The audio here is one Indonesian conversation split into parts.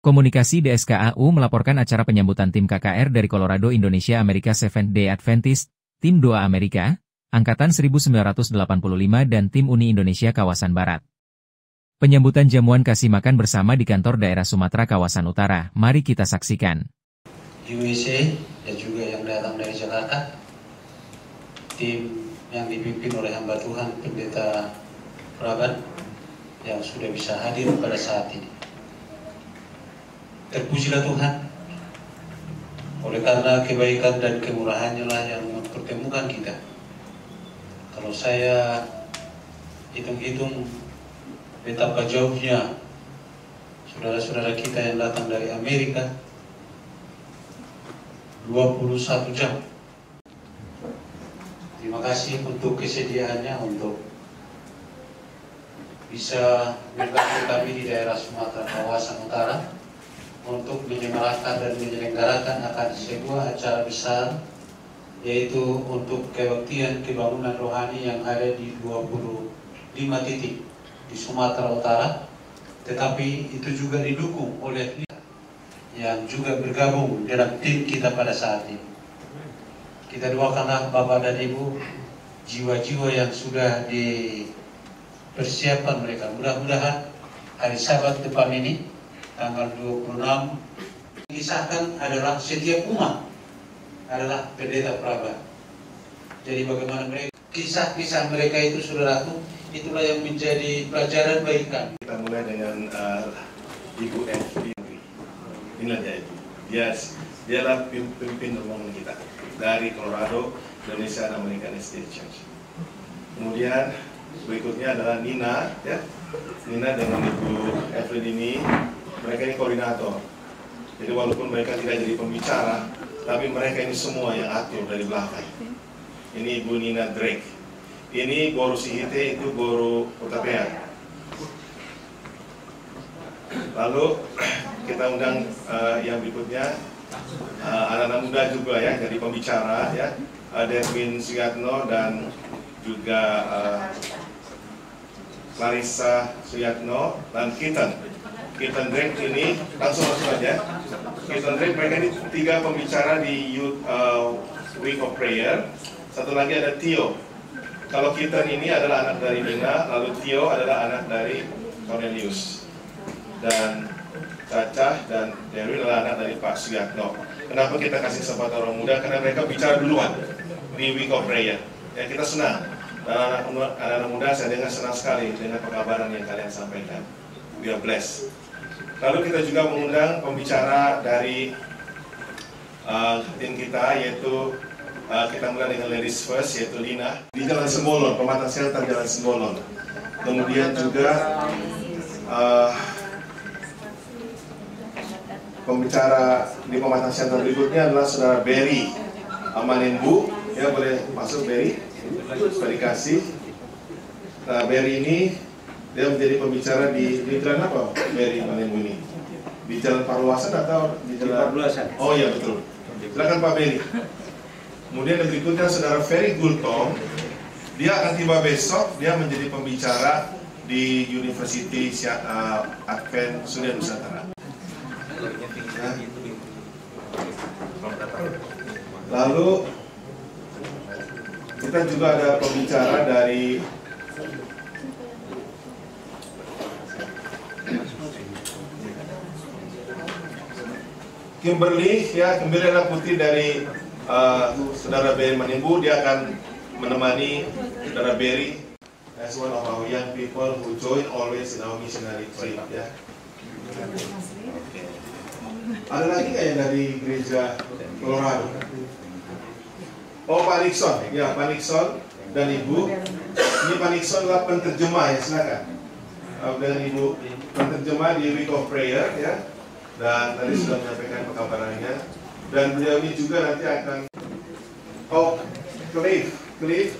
Komunikasi DSKAU melaporkan acara penyambutan tim KKR dari Colorado Indonesia Amerika Seventh-day Adventist, tim Doa Amerika, Angkatan 1985 dan tim Uni Indonesia Kawasan Barat. Penyambutan jamuan kasih makan bersama di kantor daerah Sumatera Kawasan Utara, mari kita saksikan. USA dan juga yang datang dari Jakarta, tim yang dipimpin oleh hamba Tuhan Pendeta Praban yang sudah bisa hadir pada saat ini. Terpujilah Tuhan, oleh karena kebaikan dan kemurahan-Nya lah yang mempertemukan kita. Kalau saya hitung-hitung betapa jauhnya saudara-saudara kita yang datang dari Amerika, 21 jam. Terima kasih untuk kesediaannya untuk bisa membantu kami di daerah Sumatera Kawasan Utara untuk menyemarakan dan menyelenggarakan akan sebuah acara besar, yaitu untuk kebaktian kebangunan rohani yang ada di 25 titik di Sumatera Utara, tetapi itu juga didukung oleh yang juga bergabung dalam tim kita pada saat ini. Kita doakanlah Bapak dan Ibu, jiwa-jiwa yang sudah dipersiapkan mereka. Mudah-mudahan hari Sabat depan ini, tanggal 26, kisahkan adalah setiap umat adalah Pendeta Praban. Jadi bagaimana mereka, kisah-kisah mereka itu, saudaraku, itulah yang menjadi pelajaran bagi kami. Kita mulai dengan Ibu F. Ingat ya Ibu, dialah pimpin rombongan kita dari Colorado, Indonesia American State Church. Kemudian berikutnya adalah Nina, ya. Nina dengan Ibu Evelyn ini, mereka ini koordinator. Jadi walaupun mereka tidak jadi pembicara, tapi mereka ini semua yang atur dari belakang. Ini Ibu Nina Drake. Ini Guru Sihite, itu Guru Utapea. Lalu kita undang yang berikutnya anak-anak muda juga ya, jadi pembicara ya, Derwin Suyatno dan juga Clarissa Suyatno dan Keaton Drake ini langsung aja. Keaton Drake, mereka ini 3 pembicara di Youth Week of Prayer. Satu lagi ada Tio. Kalau Keaton ini adalah anak dari Nina, lalu Tio adalah anak dari Cornelius. Dan Caca dan Derwin adalah anak dari Pak Suyatno. Kenapa kita kasih kesempatan orang muda? Karena mereka bicara duluan di Week of Prayer. Ya, kita senang. Dan anak-anak muda saya dengar senang sekali dengan pekabaran yang kalian sampaikan. We are blessed. Lalu kita juga mengundang pembicara dari tim kita, yaitu kita mulai dengan Ladies First, yaitu Lina di Jalan Sembolon, Pematang Siantar Jalan Sembolon. Kemudian juga pembicara di Pematang Siantar berikutnya adalah Saudara Berry Manenbu. Ya, boleh masuk Berry, dikasih. Nah, Berry ini dia menjadi pembicara di jalan apa, Berry Manenbu ini? Di Jalan Parluasan atau di Jalan Parluasan? Oh iya betul. Silakan Pak Berry. Kemudian yang berikutnya Saudara Ferry Gultom, dia akan tiba besok, dia menjadi pembicara di University Advent Surya Nusantara. Lalu kita juga ada pembicara dari Kimberly, ya, Kimberly adalah putri dari Saudara Berry Manenbu. Dia akan menemani Saudara Berry as one of our young people who join always in our missionary trip, ya. Ada lagi nggak yang dari gereja Colorado? Oh, Pak Nixon, ya, Pak Nixon dan Ibu. Ini Pak Nixon adalah penterjemah, ya, silakan. Dan Ibu penterjemah di Week of Prayer, ya. Dan tadi sudah menyampaikan pekabarannya. Dan beliau ini juga nanti akan Cliff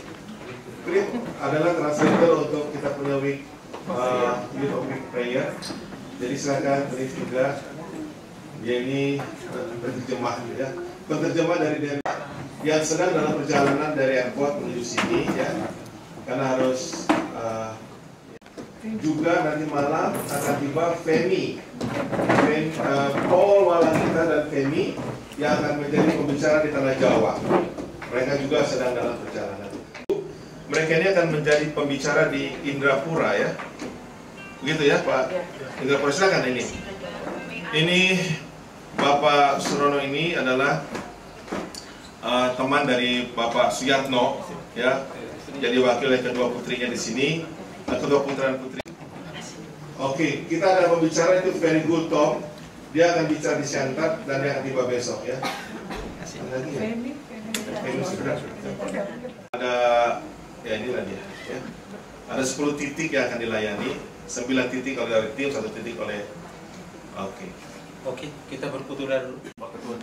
adalah translator untuk kita punya Week of Prayer. Jadi silakan Cliff juga. Dia ini penterjemah, ya. Penterjemah dari yang sedang dalam perjalanan dari airport menuju sini, ya. Karena harus juga nanti malam akan tiba Femi, Paul Walangita dan Femi yang akan menjadi pembicara di Tanah Jawa. Mereka juga sedang dalam perjalanan. Mereka ini akan menjadi pembicara di Indrapura ya. Begitu ya Pak Indrapura, silakan ini. Ini Bapak Surono ini adalah teman dari Bapak Suyatno ya. Jadi wakil dari kedua putrinya di sini, kedua putra dan putri. Oke, kita ada pembicara itu Very Good Tom. Dia akan bicara di Siantar dan dia akan tiba besok ya. Lagi ya? Ada ya inilah dia ya. Ada 10 titik yang akan dilayani, 9 titik oleh tim, 1 titik oleh Oke, kita berputar dulu. Pak Ketua.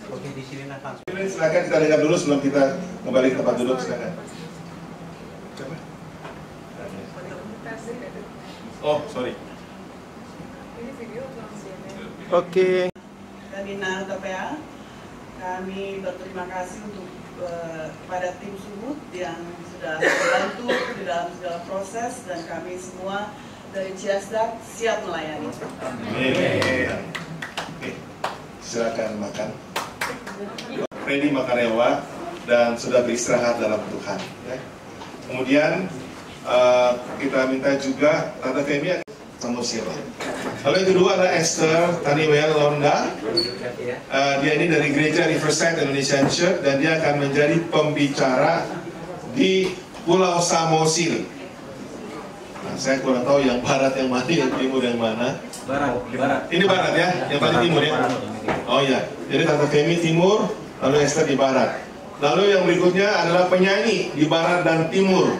Oke, di sini langsung. Silakan kita dengar dulu sebelum kita kembali ke tempat duduk, silakan. Oh, sorry. Oke. Kami TPA, kami berterima kasih untuk kepada tim Sumut yang sudah membantu di dalam segala proses, dan kami semua dari Ciasdak siap melayani. Oke, silakan makan. Freddy Makarewa dan sudah beristirahat dalam Tuhan. Ya. Kemudian kita minta juga Tante Femi sama siapa? Lalu yang kedua ada Esther Taniwel Londa. Dia ini dari Gereja Riverside Indonesian Church dan dia akan menjadi pembicara di Pulau Samosir. Nah, saya kurang tahu yang barat yang mana, yang timur yang mana. Barat. Ini barat ya, yang paling timur ya. Oh ya, jadi Tante Femi timur, lalu Esther di barat. Lalu yang berikutnya adalah penyanyi di barat dan timur,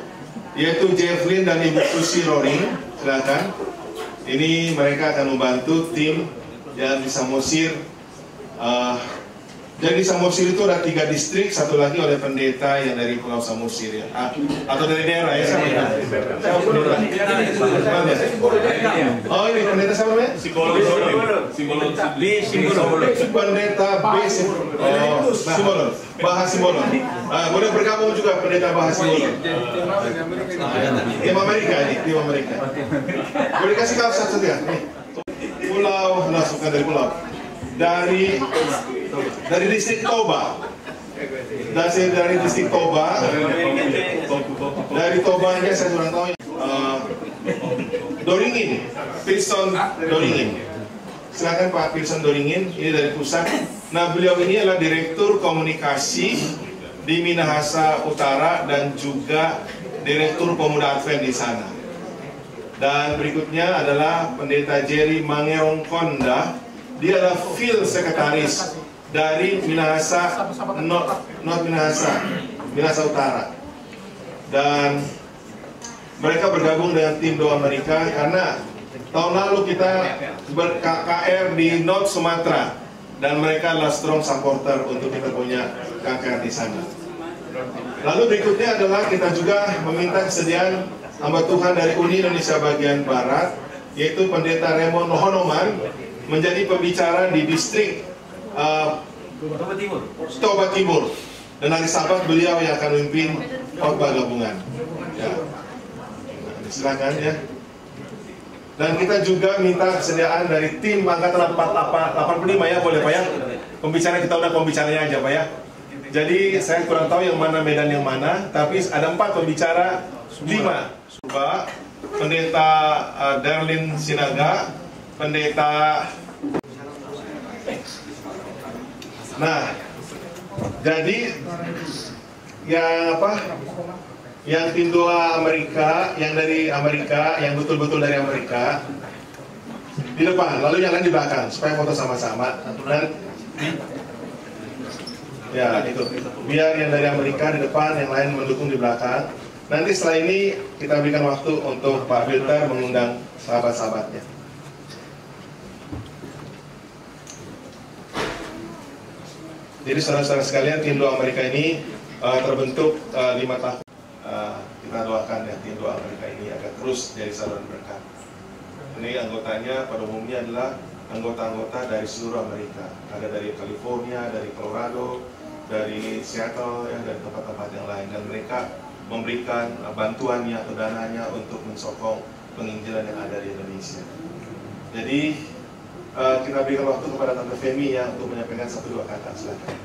yaitu Jefflin dan Ibu Susi Roring. Silakan. Ini mereka akan membantu tim yang di Samosir. Jadi di Samosir itu ada 3 distrik, satu lagi oleh pendeta yang dari Pulau Samosir ya. Atau dari daerah ya? Oh ini pendeta siapa namanya? Simbolon. Pendeta B. Simbolon. Bahas Simbolon. Boleh bergabung juga pendeta Bahas Simbolon. Tim Amerika ini, tim Amerika. Boleh kasih kau satu ya? Pulau, bukan dari pulau. Dari distrik Toba. Dari distrik Toba. Dari Tobanya saya kurang tahu. Doringin, Pilson Doringin. Silakan Pak Pilson Doringin, ini dari pusat. Nah, beliau ini adalah Direktur Komunikasi di Minahasa Utara dan juga Direktur Pemuda Advent di sana. Dan berikutnya adalah Pendeta Jerry Mangerong Konda. Dia adalah Field Sekretaris dari Minahasa Minahasa Utara. Dan mereka bergabung dengan tim doa mereka karena tahun lalu kita ber-KKR di North Sumatera dan mereka adalah strong supporter untuk kita punya KKR di sana. Lalu berikutnya adalah kita juga meminta kesediaan hamba Tuhan dari Uni Indonesia bagian Barat, yaitu Pendeta Raymond Honoman menjadi pembicara di distrik Toba Timur. Dan hari Sabat beliau yang akan memimpin khotbah gabungan. Ya. Silakan ya. Dan kita juga minta kesediaan dari tim angkatan 85 ya, boleh Pak ya. Pembicara kita udah pembicaranya aja Pak ya. Jadi saya kurang tahu yang mana Medan yang mana, tapi ada 4 pembicara, 5 Pak, Pendeta Darlin Sinaga, Pendeta. Nah, jadi yang apa? Yang tim doa Amerika, yang dari Amerika, yang betul-betul dari Amerika di depan, lalu yang lain di belakang, supaya foto sama-sama. Dan ya itu, biar yang dari Amerika di depan, yang lain mendukung di belakang. Nanti setelah ini kita berikan waktu untuk Pak Bilter mengundang sahabat-sahabatnya. Jadi saudara-saudara sekalian, tim doa Amerika ini terbentuk 5 tahun. Kita doakan ya tim doa Amerika ini agar terus jadi saluran berkat. Ini anggotanya pada umumnya adalah anggota-anggota dari seluruh Amerika. Ada dari California, dari Colorado, dari Seattle, ya, dari tempat-tempat yang lain. Dan mereka memberikan bantuannya atau dananya untuk mensokong penginjilan yang ada di Indonesia. Jadi kita berikan waktu kepada Tante Femi ya untuk menyampaikan 1-2 kata. Silakan.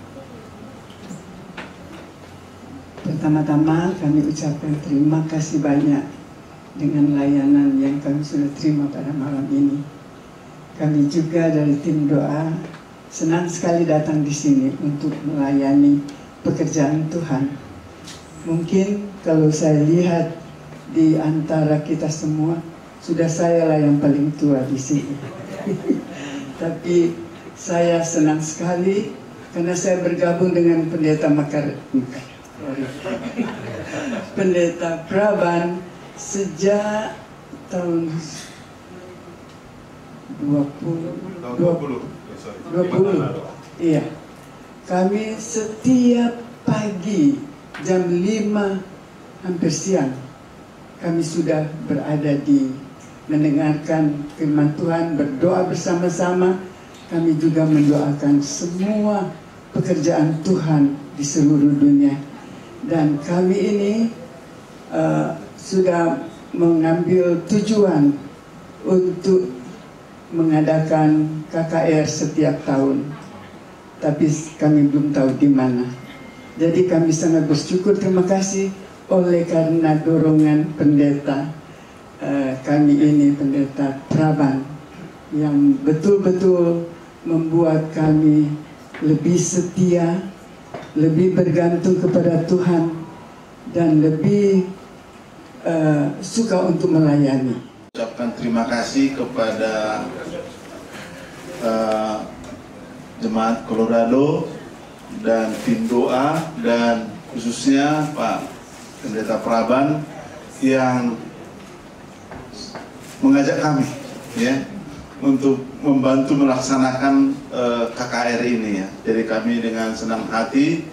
Pertama-tama kami ucapkan terima kasih banyak dengan layanan yang kami sudah terima pada malam ini. Kami juga dari tim doa senang sekali datang di sini untuk melayani pekerjaan Tuhan. Mungkin kalau saya lihat di antara kita semua, sudah saya lah yang paling tua di sini. Tapi saya senang sekali karena saya bergabung dengan Pendeta Praban sejak tahun 20. Iya. Kami setiap pagi jam 5 hampir siang kami sudah berada di mendengarkan firman Tuhan, berdoa bersama-sama. Kami juga mendoakan semua pekerjaan Tuhan di seluruh dunia. Dan kami ini sudah mengambil tujuan untuk mengadakan KKR setiap tahun. Tapi kami belum tahu di mana. Jadi kami sangat bersyukur, terima kasih oleh karena dorongan pendeta kami ini, Pendeta Praban, yang betul-betul membuat kami lebih setia, lebih bergantung kepada Tuhan, dan lebih suka untuk melayani. Ucapkan terima kasih kepada Jemaat Colorado dan tim doa, dan khususnya Pak Pendeta Praban yang mengajak kami ya untuk membantu melaksanakan KKR ini ya. Jadi kami dengan senang hati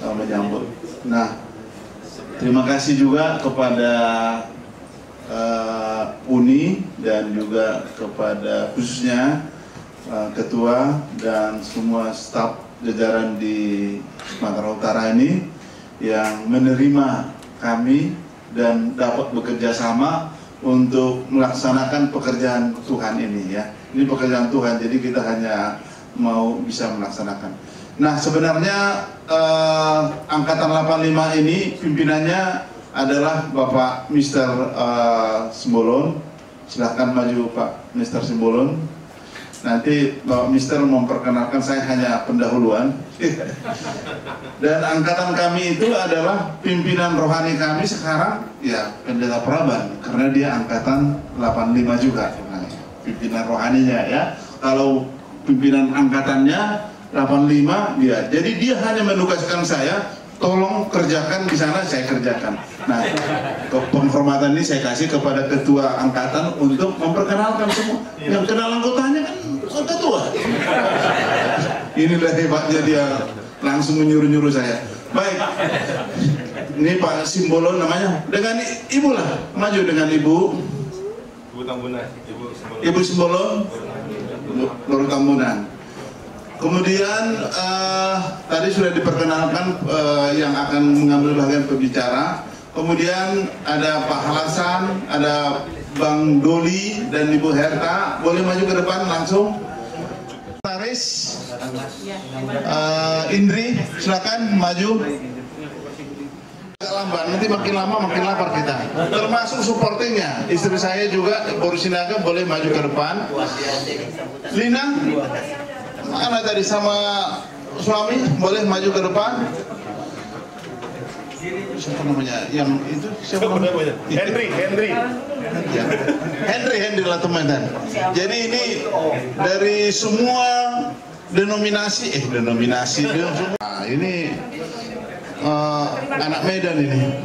menyambut. Nah, terima kasih juga kepada Uni dan juga kepada khususnya ketua dan semua staf jajaran di Sumatera Utara ini yang menerima kami dan dapat bekerja sama untuk melaksanakan pekerjaan Tuhan ini ya. Ini pekerjaan Tuhan, jadi kita hanya mau bisa melaksanakan. Nah, sebenarnya Angkatan 85 ini pimpinannya adalah Bapak Mr. Simbolon. Silahkan maju Pak Mr. Simbolon. Nanti Bapak Mister memperkenalkan, saya hanya pendahuluan. Dan angkatan kami itu adalah pimpinan rohani kami sekarang ya Pendeta Praban, karena dia angkatan 85 juga. Nah, pimpinan rohaninya ya. Kalau pimpinan angkatannya 85 dia. Jadi dia hanya menugaskan saya, tolong kerjakan di sana, saya kerjakan. Nah, penghormatan ini saya kasih kepada ketua angkatan untuk memperkenalkan semua. Yang kenal anggotanya kan ketua. Inilah hebatnya dia, langsung menyuruh-nyuruh saya. Baik, ini Pak Simbolon namanya. Dengan ibu lah, maju dengan ibu. Ibu Tambunan. Ibu Simbolon, Loro Tambunan. Kemudian tadi sudah diperkenalkan yang akan mengambil bagian pembicara. Kemudian ada Pak Halasan, ada Bang Doli dan Ibu Herta. Boleh maju ke depan langsung. Taris, Indri, silakan maju. Agak lambat, nanti makin lama makin lapar kita. Termasuk supportingnya, istri saya juga, Boris Sinaga, boleh maju ke depan. Lina, mana tadi sama suami, boleh maju ke depan. Siapa namanya? Yang itu siapa namanya? Henry lah teman-teman. Jadi ini dari semua denominasi, nah, ini anak Medan ini.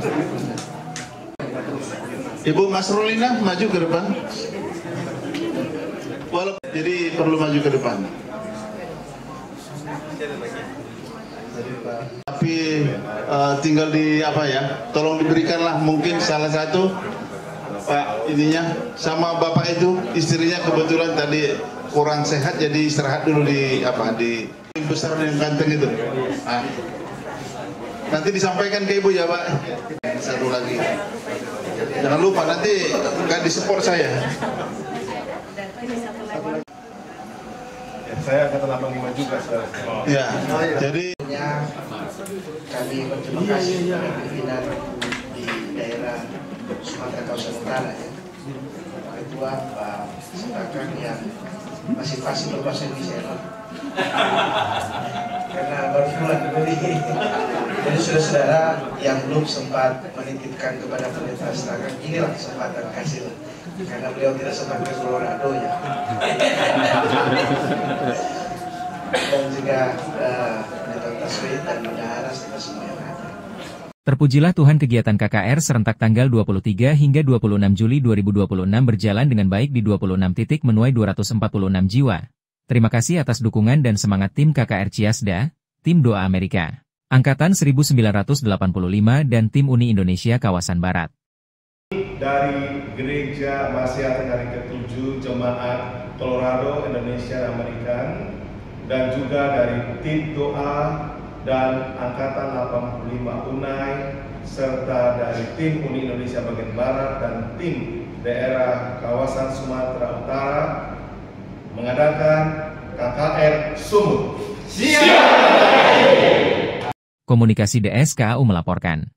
Ibu Masrulina maju ke depan. Jadi perlu maju ke depan. Tapi tinggal di apa ya? Tolong diberikanlah mungkin salah satu Pak ininya sama Bapak itu, istrinya kebetulan tadi kurang sehat jadi istirahat dulu di tim besar yang ganteng itu. Nah, nanti disampaikan ke Ibu ya Pak. Satu lagi. Jangan lupa nanti nggak disupport saya. Saya angkatan 85 juga sekarang. Ya, jadi kami berterima kasih kepada pimpinan di daerah Sumatera Kawasan Utara ya. Ketua Pak Setakan yang masih fasih berbahasa Indonesia ya, karena baru pulang dari jadi saudara-saudara yang belum sempat menitipkan kepada pendeta Setakan, inilah kesempatan kasih karena beliau tidak sempat ke Colorado ya. Dan juga pendeta Taswid dan bendahara serta semua yang ada. Terpujilah Tuhan, kegiatan KKR serentak tanggal 23 hingga 26 Juli 2026 berjalan dengan baik di 26 titik menuai 246 jiwa. Terima kasih atas dukungan dan semangat tim KKR Ciasda, tim Doa Amerika, Angkatan 1985 dan tim Uni Indonesia Kawasan Barat. Dari Gereja Mahasiswa Hari ke-7 Jemaat Colorado Indonesia American, dan juga dari tim Doa dan Angkatan 85 UNAI, serta dari tim Uni Indonesia bagian Barat dan tim daerah kawasan Sumatera Utara mengadakan KKR Sumut. Komunikasi DSKU melaporkan.